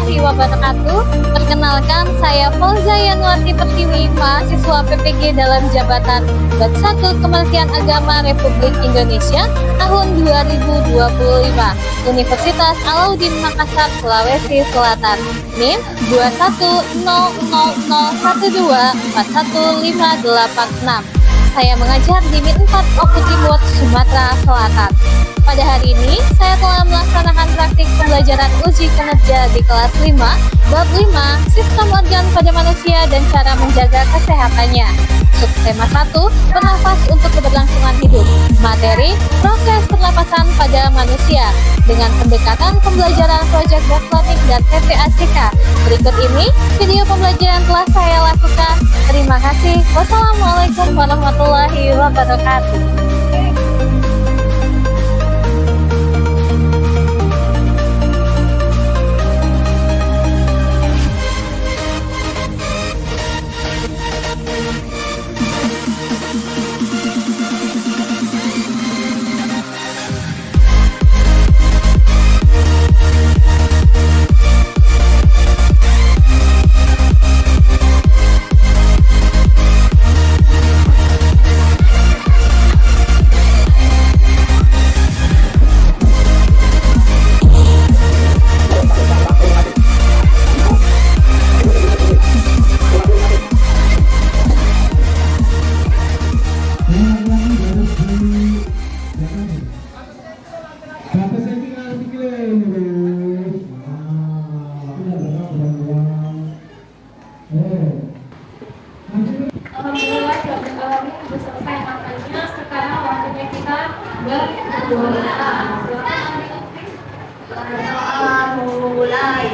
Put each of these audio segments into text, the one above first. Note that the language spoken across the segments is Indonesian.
warahmatullahi wabarakatuh. Perkenalkan, saya Fauza Yanwati Pertiwi, mahasiswa PPG dalam jabatan Bat 1 Kementerian Agama Republik Indonesia tahun 2025, Universitas Alauddin Makassar, Sulawesi Selatan. NIM 21001241586. Saya mengajar di MIN 4 Oku Timur, Sumatera Selatan. Pada hari ini, saya telah melaksanakan praktik pembelajaran uji kinerja di kelas 5, bab 5, Sistem Organ pada Manusia dan Cara Menjaga Kesehatannya. Subtema 1, Bernafas untuk Keberlangsungan Hidup. Materi, Proses Pernapasan pada Manusia, dengan pendekatan pembelajaran proyek Gastronik dan PPACK. Berikut ini video pembelajaran telah saya lakukan. Terima kasih. Wassalamualaikum warahmatullahi wabarakatuh. Alhamdulillah sudah selesai matanya. Sekarang waktunya kita berdoa. Mulai.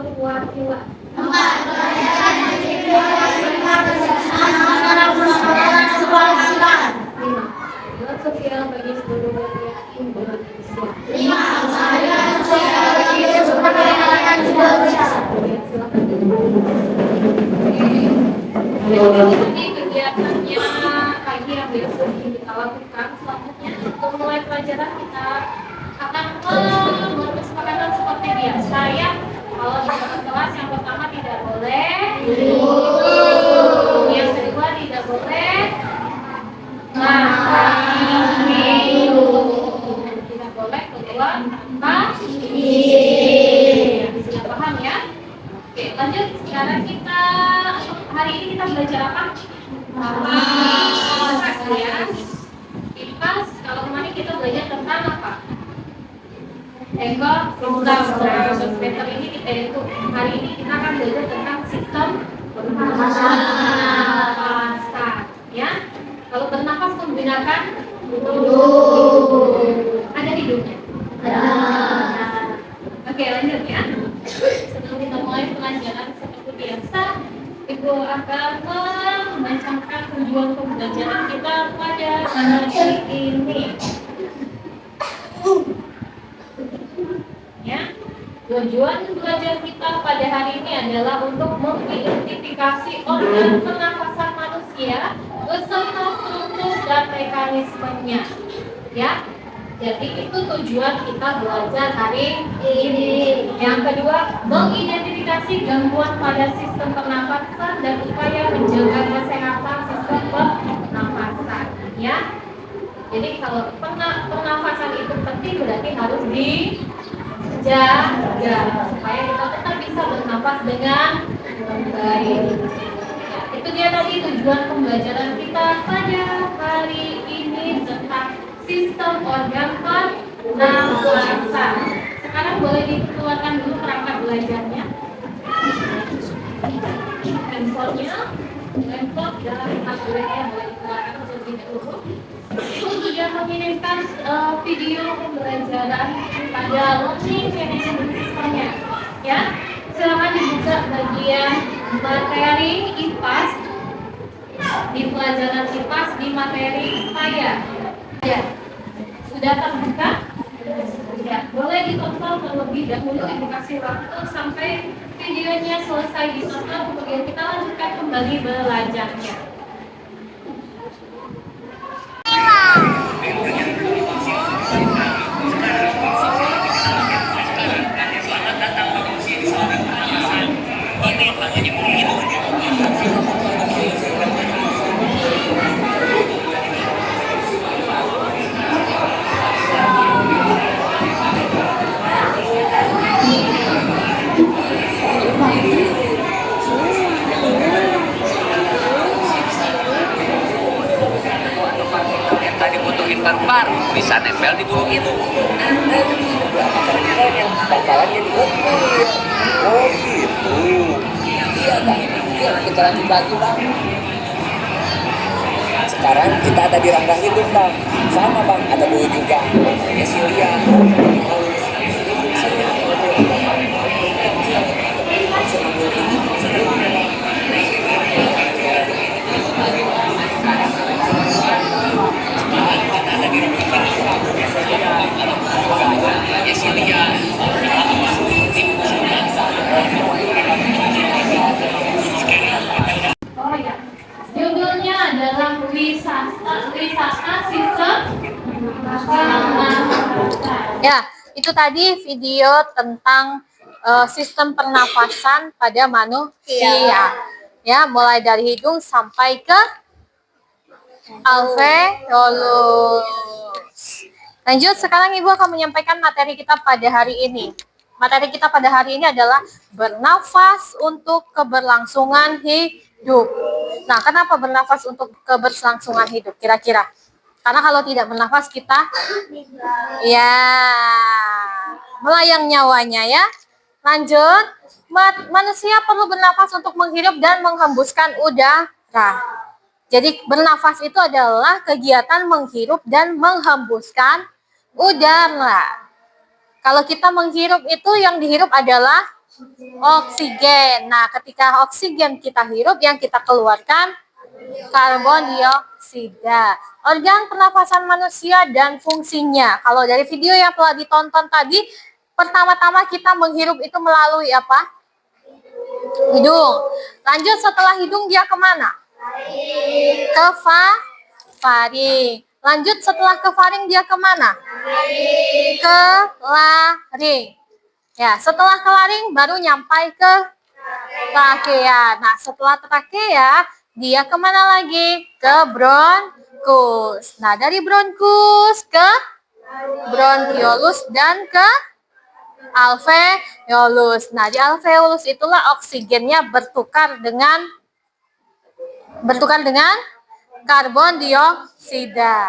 perwakilan. 5. Keadilan sosial bagi seluruh rakyat Indonesia. 5. Ini kegiatannya pagi yang biasa kita lakukan. Selanjutnya untuk mulai pelajaran kita akan membuat kesepakatan seperti biasa ya. Kalau di dalam kelas yang pertama tidak boleh duduk, yang kedua tidak boleh makan minum, tidak boleh keluar tanpa izin. Sudah paham ya? Oke, lanjut. Sekarang kita hari ini kita belajar apa? IPAS ya. IPAS. Kalau kemarin kita belajar tentang apa? Semester ini hari ini kita akan belajar tentang sistem pernafasan. Ya. Kalau bernafas menggunakan hidung. Ada hidungnya? Ada. Oke, lanjut ya. Sebelum kita mulai pelajaran seperti biasa, Ibu akan membacakan tujuan pembelajaran kita pada hari ini. Ya, tujuan belajar kita pada hari ini adalah untuk mengidentifikasi organ pernafasan manusia beserta struktur dan mekanismenya. Ya, jadi itu tujuan kita belajar hari ini. Yang kedua, mengidentifikasi gangguan pada sistem pernafasan dan upaya menjaga kesehatan sistem pernafasan. Ya, jadi kalau pernafasan itu penting berarti harus dijaga supaya kita tetap bisa bernafas dengan baik. Ya, itu dia tadi tujuan pembelajaran kita pada hari ini tentang sistem organ pernafasan. Sekarang boleh dikeluarkan dulu perangkat belajarnya. Handphonenya, laptop dan tabletnya boleh dikeluarkan terlebih dahulu. Itu sudah mengirimkan video pembelajaran pada learning management systemnya. Ya, silakan dibuka bagian materi IPAS di pelajaran IPAS di materi saya. Ya, sudah terbuka? Ya, boleh ditonton terlebih dahulu. Ibu kasih waktu sampai videonya selesai ditonton, kemudian kita lanjutkan kembali belajarnya. Tadi butuhin barbar bisa nempel di burung itu. Yang bakalan jadi mobil. Oh gitu. Iya bang. Iya kita lanjut lagi bang. Sekarang kita ada di rangka hidup bang. Sama bang. Ada dua juga. Namanya Silia. Oh ya, judulnya adalah wisata sistem pernafasan. Ya, itu tadi video tentang sistem pernafasan pada manusia. Ya, mulai dari hidung sampai ke alveolus. Lanjut, sekarang Ibu akan menyampaikan materi kita pada hari ini. Materi kita pada hari ini adalah bernafas untuk keberlangsungan hidup. Nah, kenapa bernafas untuk keberlangsungan hidup kira-kira? Karena kalau tidak bernafas kita ya melayang nyawanya ya. Lanjut, manusia perlu bernafas untuk menghirup dan menghembuskan udara. Jadi bernafas itu adalah kegiatan menghirup dan menghembuskan udara. Kalau kita menghirup itu yang dihirup adalah Oksigen. Nah, ketika oksigen kita hirup, yang kita keluarkan karbon dioksida. Organ pernafasan manusia dan fungsinya. Kalau dari video yang telah ditonton tadi, pertama-tama kita menghirup itu melalui apa? Hidung. Lanjut setelah hidung dia kemana? Ke faring. Lanjut setelah ke faring dia kemana? Ke laring. Ya, setelah ke laring baru nyampai ke trakea. Nah, setelah trakea dia kemana lagi? Ke bronkus. Nah, dari bronkus ke bronkiolus dan ke alveolus. Nah, di alveolus itulah oksigennya bertukar dengan karbon dioksida.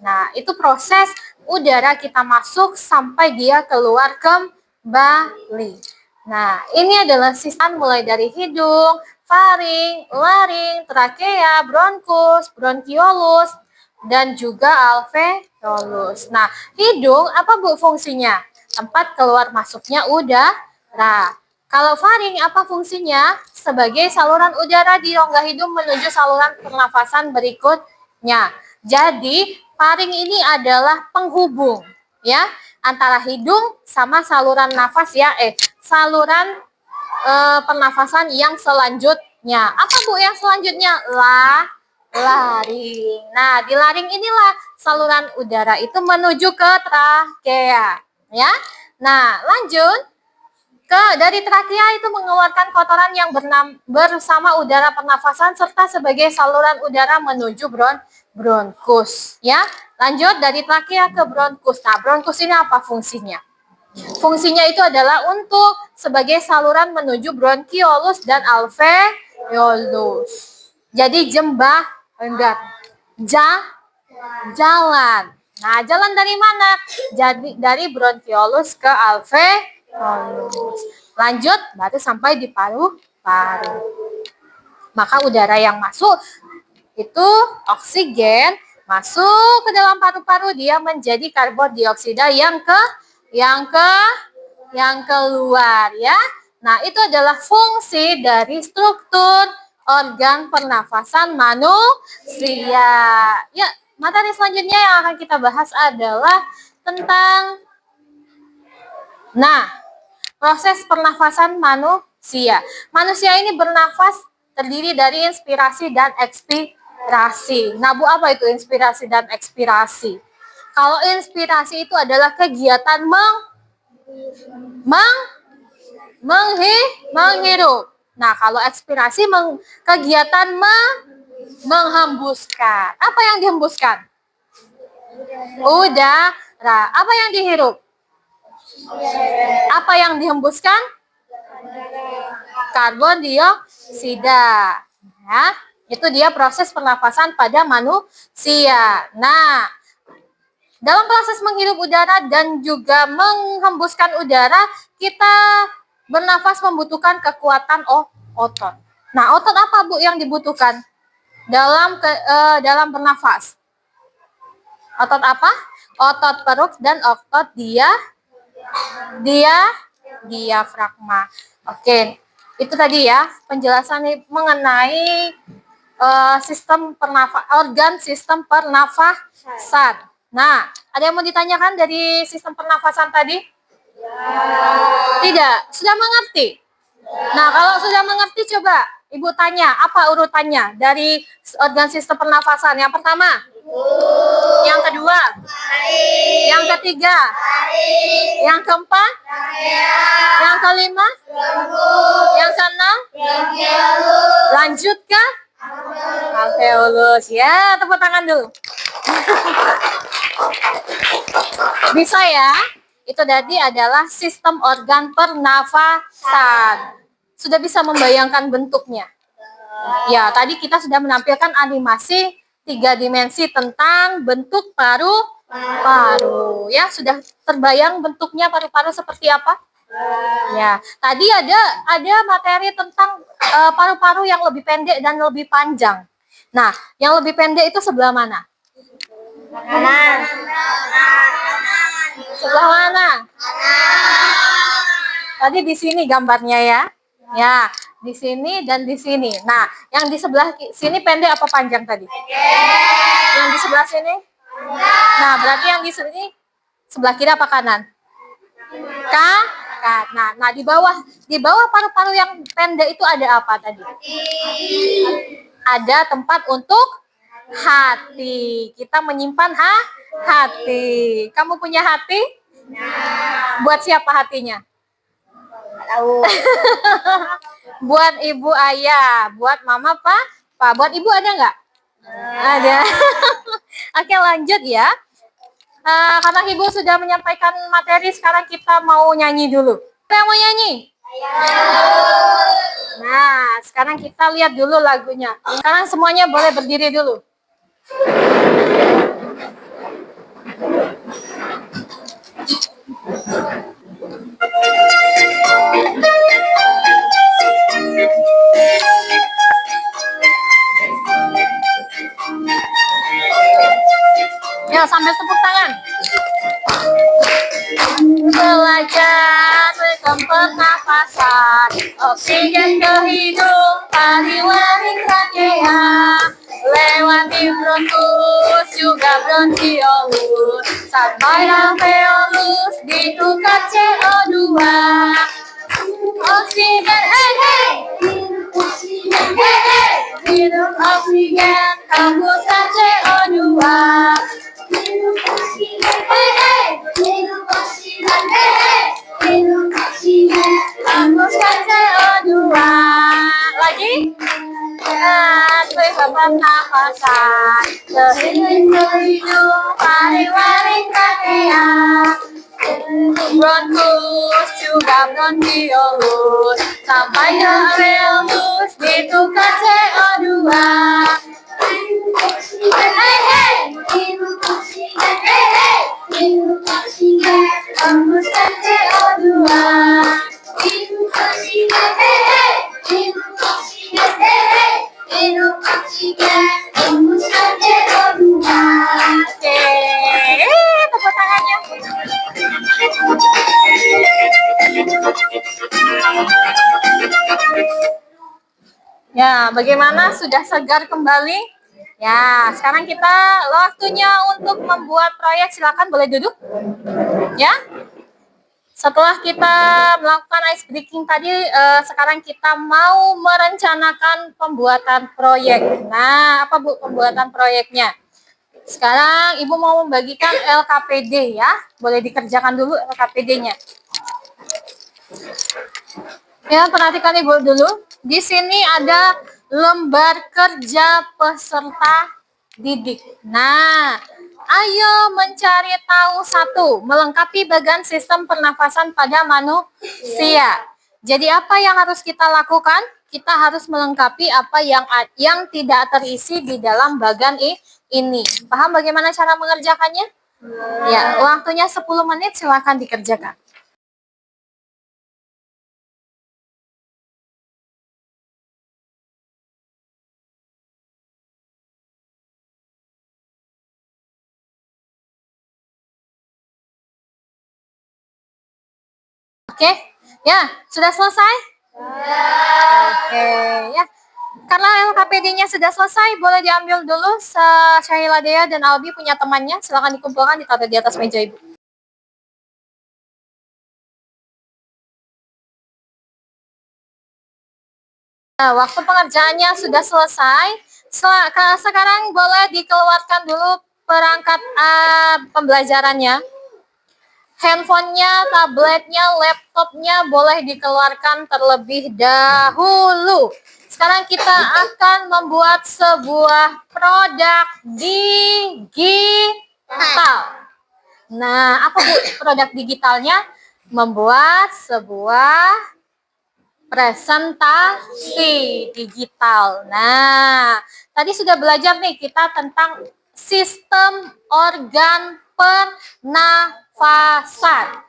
Nah, itu proses udara kita masuk sampai dia keluar kembali. Nah, ini adalah sistem mulai dari hidung, faring, laring, trakea, bronkus, bronkiolus, dan juga alveolus. Nah, hidung apa Bu fungsinya? Tempat keluar masuknya udara. Kalau faring apa fungsinya? Sebagai saluran udara di rongga hidung menuju saluran pernafasan berikutnya. Jadi, faring ini adalah penghubung ya antara hidung sama saluran nafas ya, saluran pernafasan yang selanjutnya. Apa Bu yang selanjutnya? Laring. Nah, di laring inilah saluran udara itu menuju ke trakea ya. Nah, lanjut dari trakea itu mengeluarkan kotoran yang bersama udara pernafasan serta sebagai saluran udara menuju bronkus ya. Lanjut dari trakea ke bronkus. Nah, bronkus ini apa fungsinya? Fungsinya itu adalah untuk sebagai saluran menuju bronkiolus dan alveolus. Jadi jalan. Nah, jalan dari mana? Jadi dari bronkiolus ke alveolus. Lanjut baru sampai di paru-paru. Maka udara yang masuk itu oksigen masuk ke dalam paru-paru, dia menjadi karbon dioksida yang keluar ya. Nah, itu adalah fungsi dari struktur organ pernafasan manusia. Ya, materi selanjutnya yang akan kita bahas adalah tentang proses pernafasan manusia. Manusia ini bernafas terdiri dari inspirasi dan ekspirasi. Nah, Bu, apa itu inspirasi dan ekspirasi? Kalau inspirasi itu adalah kegiatan menghirup. Nah, kalau ekspirasi kegiatan menghembuskan. Apa yang dihembuskan? Udara. Apa yang dihirup? Apa yang dihembuskan? Karbon dioksida. Ya, itu dia proses pernafasan pada manusia. Nah, dalam proses menghirup udara dan juga menghembuskan udara, kita bernafas membutuhkan kekuatan otot. Nah, otot apa Bu yang dibutuhkan dalam bernafas? Otot apa? Otot perut dan otot diafragma. Oke, itu tadi ya penjelasan mengenai organ sistem pernafasan. Nah, ada yang mau ditanyakan dari sistem pernafasan tadi? Tidak, sudah mengerti? Nah, kalau sudah mengerti coba Ibu tanya, apa urutannya dari organ sistem pernafasan? Yang pertama? Yang kedua? Yang ketiga? Yang keempat? Yang kelima? Yang keenam? Lanjut ke alveolus. Ya, tepuk tangan dulu. Bisa ya? Itu tadi adalah sistem organ pernafasan. Sudah bisa membayangkan bentuknya? Ya, tadi kita sudah menampilkan animasi 3 dimensi tentang bentuk paru-paru. Ya, sudah terbayang bentuknya paru-paru seperti apa? Ya, tadi ada materi tentang paru-paru yang lebih pendek dan lebih panjang. Nah, yang lebih pendek itu sebelah mana? Sebelah mana? Tadi di sini gambarnya ya. Ya, di sini dan di sini. Nah, yang di sebelah sini pendek apa panjang tadi? Yang di sebelah sini? Nah, berarti yang di sini sebelah kiri apa kanan? Nah, di bawah paru-paru yang pendek itu ada apa tadi? Ada tempat untuk hati. Kita menyimpan hati. Kamu punya hati? Buat siapa hatinya? Tahu. Buat ibu ayah, buat mama pak. Buat ibu ada nggak? Ada. Oke, lanjut ya. Karena ibu sudah menyampaikan materi, sekarang kita mau nyanyi dulu. Siapa yang mau nyanyi? Nah, sekarang kita lihat dulu lagunya. Sekarang semuanya boleh berdiri dulu. Ya, sambil tepuk tangan. Belajar rhythm pernafasan, oksigen ke hidung, tarik-warik rangkaian, lewati bronkus juga bronkiolus, sampai alveolus ditukar CO2. Oksigen, hey hey, hidup oksigen, hembuskan CO2. Hembuskan CO2. Lagi. Pernafasan, sehingga ke hidung, tarik-warik rangkaian, bronkus juga bronkiolus, sampai ke alveolus ditukar CO2. Hey hey, hembuskan CO2. Oke, tepuk tangannya. Ya, bagaimana? Sudah segar kembali? Ya, sekarang kita waktunya untuk membuat proyek. Silakan boleh duduk. Ya. Setelah kita melakukan ice breaking tadi, sekarang kita mau merencanakan pembuatan proyek. Nah, apa Bu pembuatan proyeknya? Sekarang Ibu mau membagikan LKPD ya. Boleh dikerjakan dulu LKPD-nya. Ya, perhatikan Ibu dulu. Di sini ada lembar kerja peserta didik. Nah, ayo mencari tahu satu, melengkapi bagian sistem pernafasan pada manusia. Jadi apa yang harus kita lakukan? Kita harus melengkapi apa yang tidak terisi di dalam bagian ini. Paham bagaimana cara mengerjakannya? Ya, waktunya 10 menit, silakan dikerjakan. Oke, ya sudah selesai? Oke, ya. Karena LKPD-nya sudah selesai, boleh diambil dulu. Syahila Dea dan Albi punya temannya, silakan dikumpulkan, ditaruh di atas meja Ibu. Nah, waktu pengerjaannya sudah selesai. Sekarang boleh dikeluarkan dulu perangkat pembelajarannya. Handphonenya, tabletnya, laptopnya boleh dikeluarkan terlebih dahulu. Sekarang kita akan membuat sebuah produk digital. Nah, apa Bu produk digitalnya? Membuat sebuah presentasi digital. Nah, tadi sudah belajar nih kita tentang sistem organ pernafasan.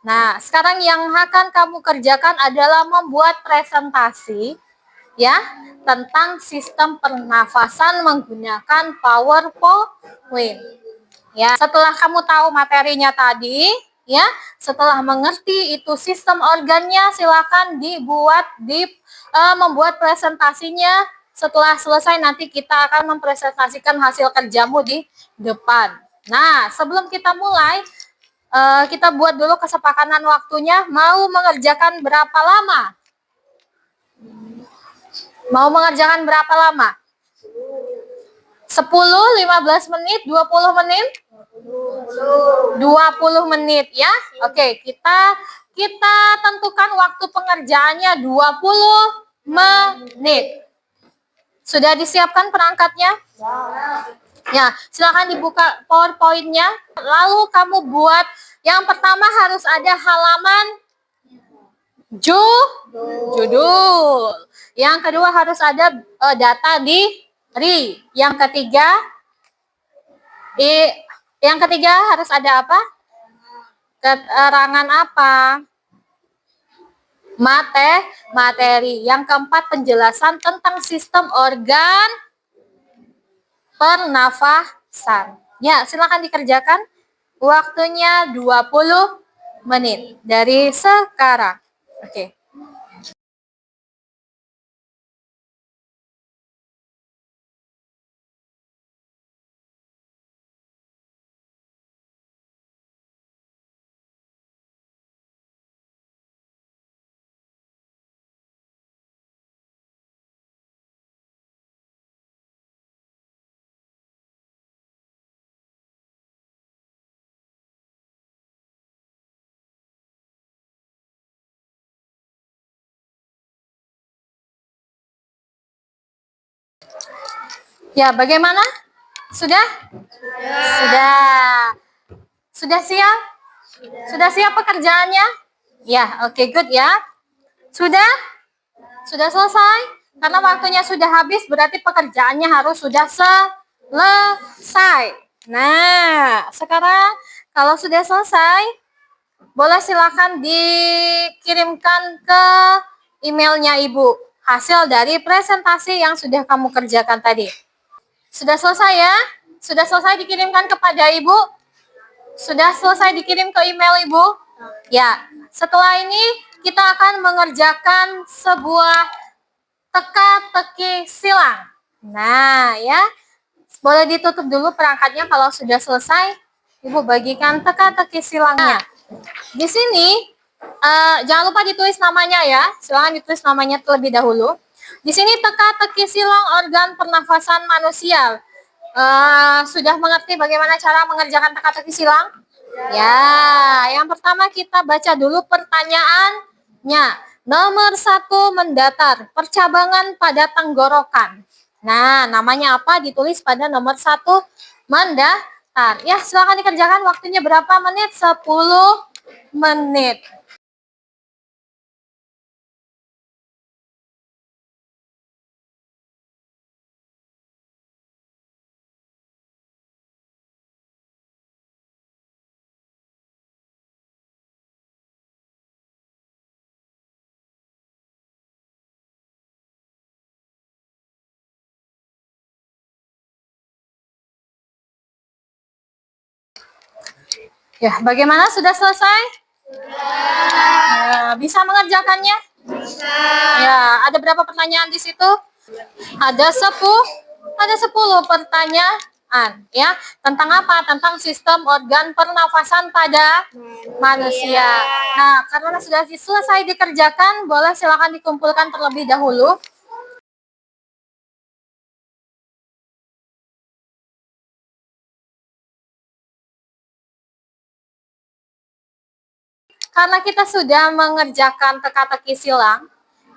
Nah, sekarang yang akan kamu kerjakan adalah membuat presentasi ya tentang sistem pernafasan menggunakan PowerPoint. Ya, setelah kamu tahu materinya tadi, ya. Setelah mengerti itu sistem organnya, silakan membuat presentasinya. Setelah selesai nanti kita akan mempresentasikan hasil kerjamu di depan. Nah, sebelum kita mulai, kita buat dulu kesepakatan waktunya. Mau mengerjakan berapa lama? Mau mengerjakan berapa lama? 10, 15 menit, 20 menit? 20 menit ya. Oke, kita tentukan waktu pengerjaannya 20 menit. Sudah disiapkan perangkatnya? Ya, silakan dibuka PowerPoint-nya. Lalu kamu buat yang pertama harus ada halaman judul. Yang kedua harus ada data diri. Yang ketiga harus ada apa? Keterangan apa? Materi. Yang keempat penjelasan tentang sistem organ pernafasan. Ya, silakan dikerjakan. Waktunya 20 menit dari sekarang. Oke. Ya, bagaimana? Sudah? Sudah. Sudah siap? Sudah siap pekerjaannya? Ya, oke, good ya. Sudah? Sudah selesai? Karena waktunya sudah habis, berarti pekerjaannya harus sudah selesai. Nah, sekarang kalau sudah selesai, boleh silakan dikirimkan ke emailnya Ibu. Hasil dari presentasi yang sudah kamu kerjakan tadi. Sudah selesai ya? Sudah selesai dikirimkan kepada Ibu? Sudah selesai dikirim ke email Ibu? Ya, setelah ini kita akan mengerjakan sebuah teka-teki silang. Nah, ya. Boleh ditutup dulu perangkatnya kalau sudah selesai. Ibu bagikan teka-teki silangnya. Di sini, jangan lupa ditulis namanya ya. Silakan ditulis namanya terlebih dahulu. Di sini teka-teki silang organ pernafasan manusia. Sudah mengerti bagaimana cara mengerjakan teka-teki silang? Ya, yang pertama kita baca dulu pertanyaannya. Nomor 1 mendatar, percabangan pada tenggorokan. Nah, namanya apa? Ditulis pada nomor 1 mendatar. Ya, silakan dikerjakan. Waktunya berapa menit? 10 menit. Ya, bagaimana? Sudah selesai? Bisa mengerjakannya? Bisa. Ya, ada berapa pertanyaan di situ? Ada 10 pertanyaan ya. Tentang apa? Tentang sistem organ pernafasan pada manusia. Nah, karena sudah selesai dikerjakan, boleh silakan dikumpulkan terlebih dahulu. Karena kita sudah mengerjakan teka-teki silang,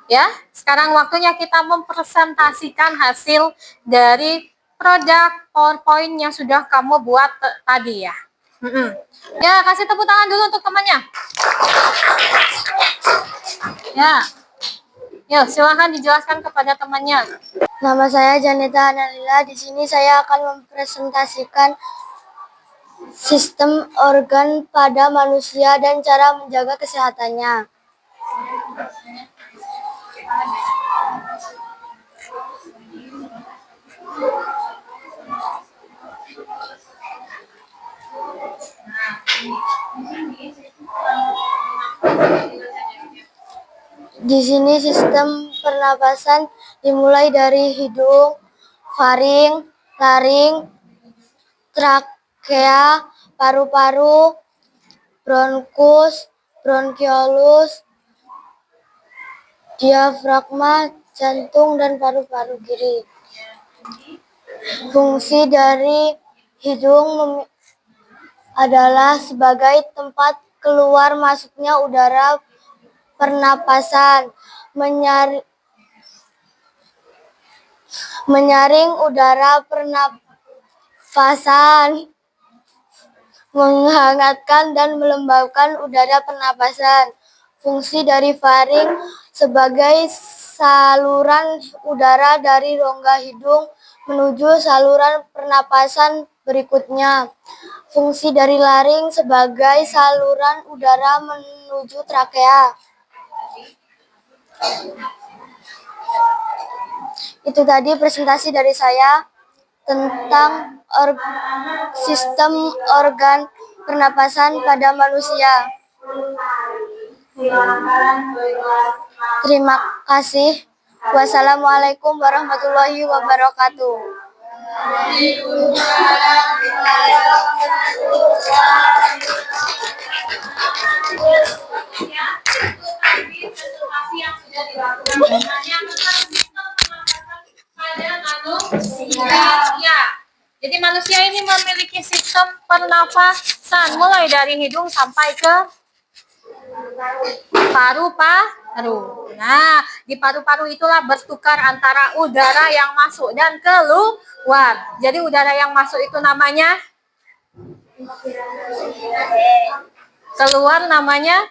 ya, sekarang waktunya kita mempresentasikan hasil dari produk PowerPoint yang sudah kamu buat tadi ya. Ya, kasih tepuk tangan dulu untuk temannya. Ya, yuk silakan dijelaskan kepada temannya. Nama saya Janeta Analila. Di sini saya akan mempresentasikan sistem organ pada manusia dan cara menjaga kesehatannya. Di sini sistem pernapasan dimulai dari hidung, faring, laring, trakea, paru-paru, bronkus, bronkiolus, diafragma, jantung, dan paru-paru kiri. Fungsi dari hidung adalah sebagai tempat keluar masuknya udara pernapasan, menyaring udara pernapasan, menghangatkan dan melembabkan udara pernapasan. Fungsi dari faring sebagai saluran udara dari rongga hidung menuju saluran pernapasan berikutnya. Fungsi dari laring sebagai saluran udara menuju trakea. Itu tadi presentasi dari saya tentang sistem organ pernapasan pada manusia. Terima kasih. Wassalamualaikum warahmatullahi wabarakatuh. Presentasi yang sudah dilakukan hanya tentang sistem pernapasan pada manusia. Ya. Jadi manusia ini memiliki sistem pernapasan mulai dari hidung sampai ke paru-paru. Nah, di paru-paru itulah bertukar antara udara yang masuk dan keluar. Jadi udara yang masuk itu namanya keluar namanya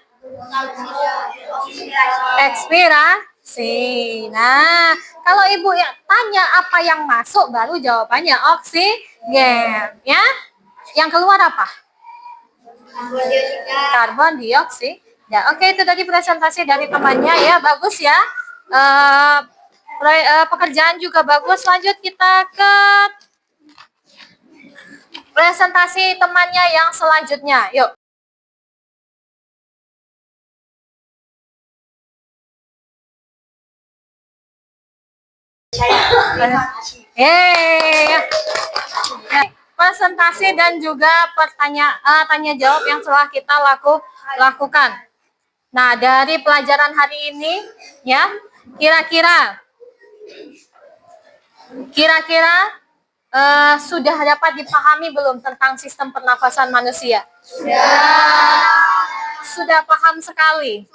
ekspirasi. Nah, kalau ibu ya tanya apa yang masuk, baru jawabannya oksigen, ya. Yang keluar apa? Karbon dioksida. Ya, oke, itu tadi presentasi dari temannya ya, bagus ya. Pekerjaan juga bagus. Lanjut kita ke presentasi temannya yang selanjutnya. Yuk. Presentasi dan juga tanya jawab yang telah kita lakukan. Nah, dari pelajaran hari ini ya, kira-kira sudah dapat dipahami belum tentang sistem pernafasan manusia? Sudah paham sekali?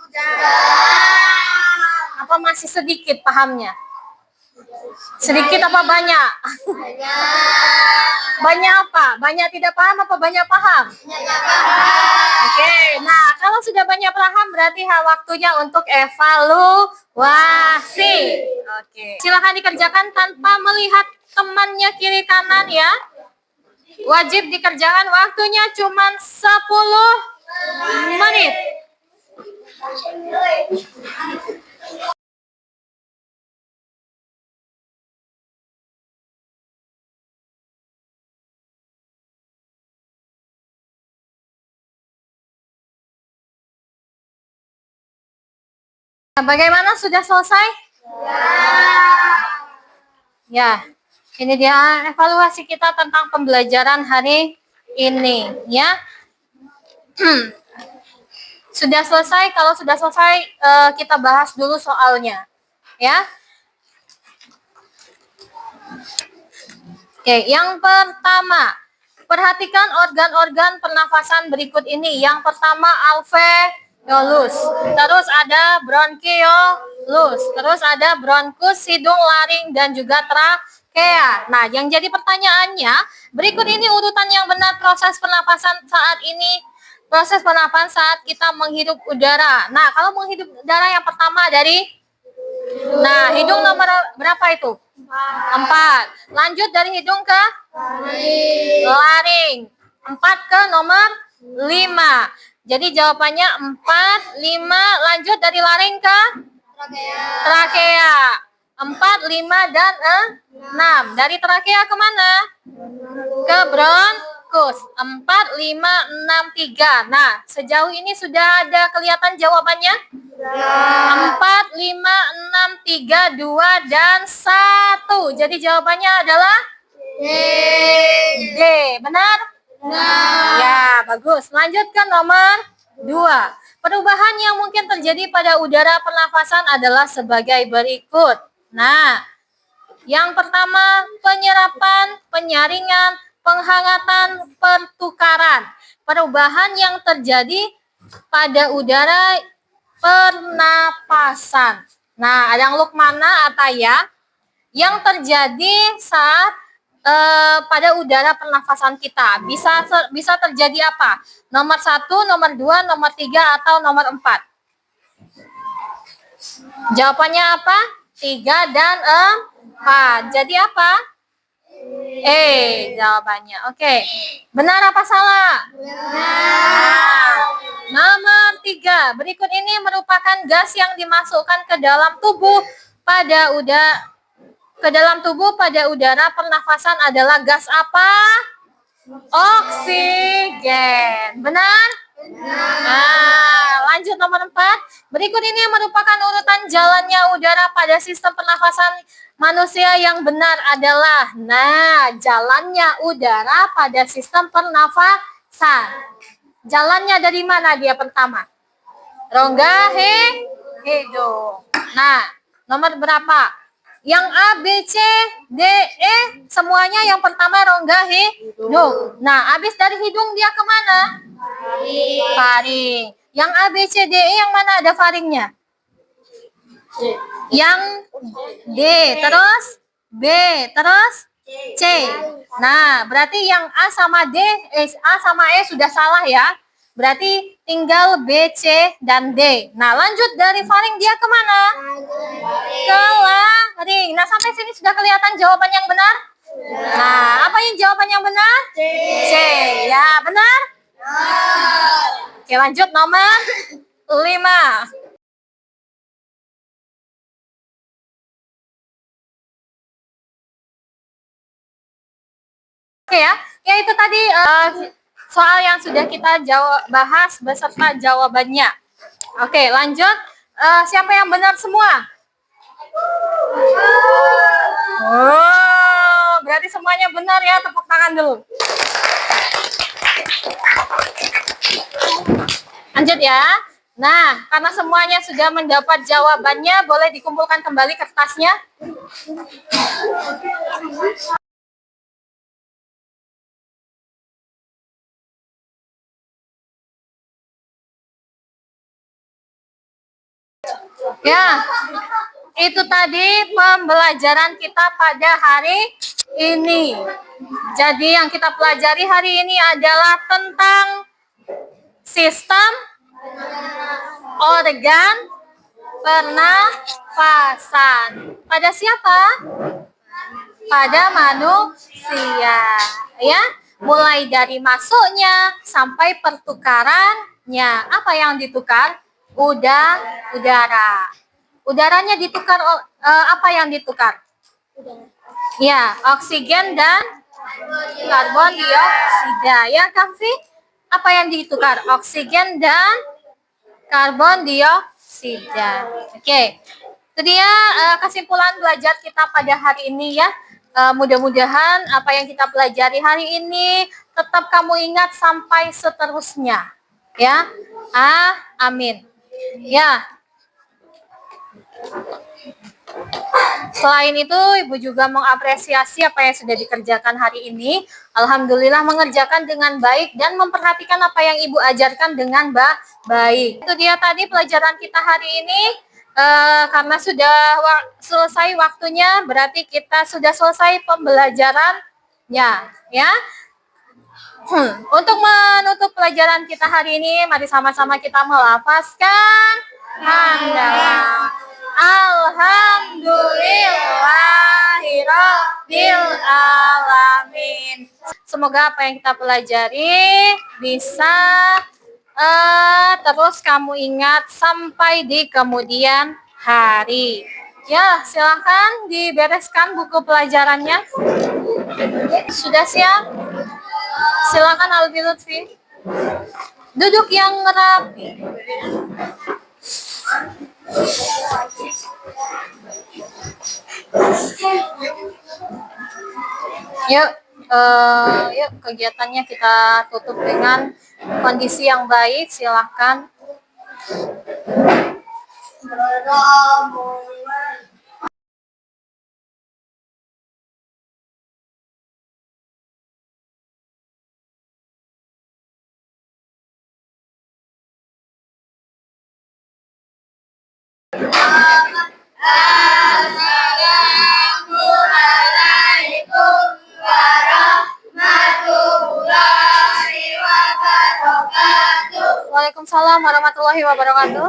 Apa masih sedikit pahamnya? Sedikit apa banyak? Banyak apa? Banyak tidak paham apa banyak paham? Oke, nah kalau sudah banyak paham berarti waktunya untuk evaluasi. Oke, silakan dikerjakan tanpa melihat temannya kiri kanan ya. Wajib dikerjakan, waktunya cuma 10 menit. Nah, bagaimana, sudah selesai? Ya, ini dia evaluasi kita tentang pembelajaran hari ini, ya. Sudah selesai? Kalau sudah selesai, kita bahas dulu soalnya, ya. Oke, yang pertama, perhatikan organ-organ pernafasan berikut ini. Yang pertama alveolus, terus ada bronkiolus, terus ada bronkus, hidung, laring, dan juga trakea. Nah, yang jadi pertanyaannya, berikut ini urutan yang benar proses pernapasan saat ini. Proses pernapasan saat kita menghirup udara. Nah, kalau menghirup udara yang pertama dari, nah, hidung nomor berapa itu? 4. Lanjut dari hidung ke laring. 4 ke nomor 5. Jadi jawabannya 4, 5. Lanjut dari laring ke trakea. 4, 5, dan 6. Dari trakea kemana? Ke Bagus. 4, 5, 6, 3. Nah, sejauh ini sudah ada kelihatan jawabannya? 4, 5, 6, 3, 2, dan 1. Jadi jawabannya adalah D. Benar? Ya, bagus. Lanjut ke nomor 2. Perubahan yang mungkin terjadi pada udara pernafasan adalah sebagai berikut. Nah, yang pertama, penyerapan, penyaringan, penghangatan, pertukaran. Perubahan yang terjadi pada udara pernapasan. Nah, ada yang Lukmana, Ataya, yang terjadi saat pada udara pernafasan kita. Bisa terjadi apa? Nomor 1, nomor 2, nomor 3, atau nomor 4? Jawabannya apa? 3 dan 4. Jadi apa? Jawabannya. Oke. Benar apa salah? Benar. Nomor 3. Berikut ini merupakan gas yang dimasukkan ke dalam tubuh pada udara pernafasan adalah gas apa? Oksigen. Benar? Nah, lanjut nomor 4. Berikut ini merupakan urutan jalannya udara pada sistem pernafasan manusia yang benar adalah. Nah, jalannya udara pada sistem pernafasan. Jalannya dari mana dia pertama? Rongga, hidung. Nah, nomor berapa? Yang A, B, C, D, E, semuanya yang pertama rongga hidung. Nah, habis dari hidung dia kemana? Faring. Yang A, B, C, D, E yang mana ada faringnya? Yang D, terus B, terus C. Nah, berarti yang A sama E sudah salah ya. Berarti tinggal B, C, dan D. Nah, lanjut dari faring dia kemana? Ke laring. Nah, sampai sini sudah kelihatan jawaban yang benar? Nah, apa yang jawaban yang benar? C. Ya, benar? Oke, lanjut nomor 5. Oke ya, itu tadi soal yang sudah kita bahas beserta jawabannya. Oke, lanjut. Siapa yang benar semua? Oh, berarti semuanya benar ya. Tepuk tangan dulu. Lanjut ya. Nah, karena semuanya sudah mendapat jawabannya, boleh dikumpulkan kembali kertasnya. Ya, itu tadi pembelajaran kita pada hari ini. Jadi yang kita pelajari hari ini adalah tentang sistem organ pernafasan. Pada siapa? Pada manusia, ya. Mulai dari masuknya sampai pertukarannya. Apa yang ditukar? Udara. Udaranya ditukar, apa yang ditukar? Ya, oksigen dan karbon dioksida. Ya, Kafi? Apa yang ditukar? Oksigen dan karbon dioksida. Oke. Itu dia kesimpulan belajar kita pada hari ini ya. Mudah-mudahan apa yang kita pelajari hari ini tetap kamu ingat sampai seterusnya. Ya. Amin. Ya. Selain itu, Ibu juga mengapresiasi apa yang sudah dikerjakan hari ini. Alhamdulillah mengerjakan dengan baik dan memperhatikan apa yang Ibu ajarkan dengan baik. Itu dia tadi pelajaran kita hari ini. Karena sudah selesai waktunya, berarti kita sudah selesai pembelajarannya. Ya. Untuk menutup pelajaran kita hari ini, mari sama-sama kita melafazkan hamdalah. Alhamdulillahirabbil alamin. Semoga apa yang kita pelajari bisa terus kamu ingat sampai di kemudian hari. Ya, silakan dibereskan buku pelajarannya. Sudah siap? Silakan Albi Lutfi. Duduk yang rapi. Yuk, yuk kegiatannya kita tutup dengan kondisi yang baik. Silahkan. Waalaikumsalam warahmatullahi wabarakatuh.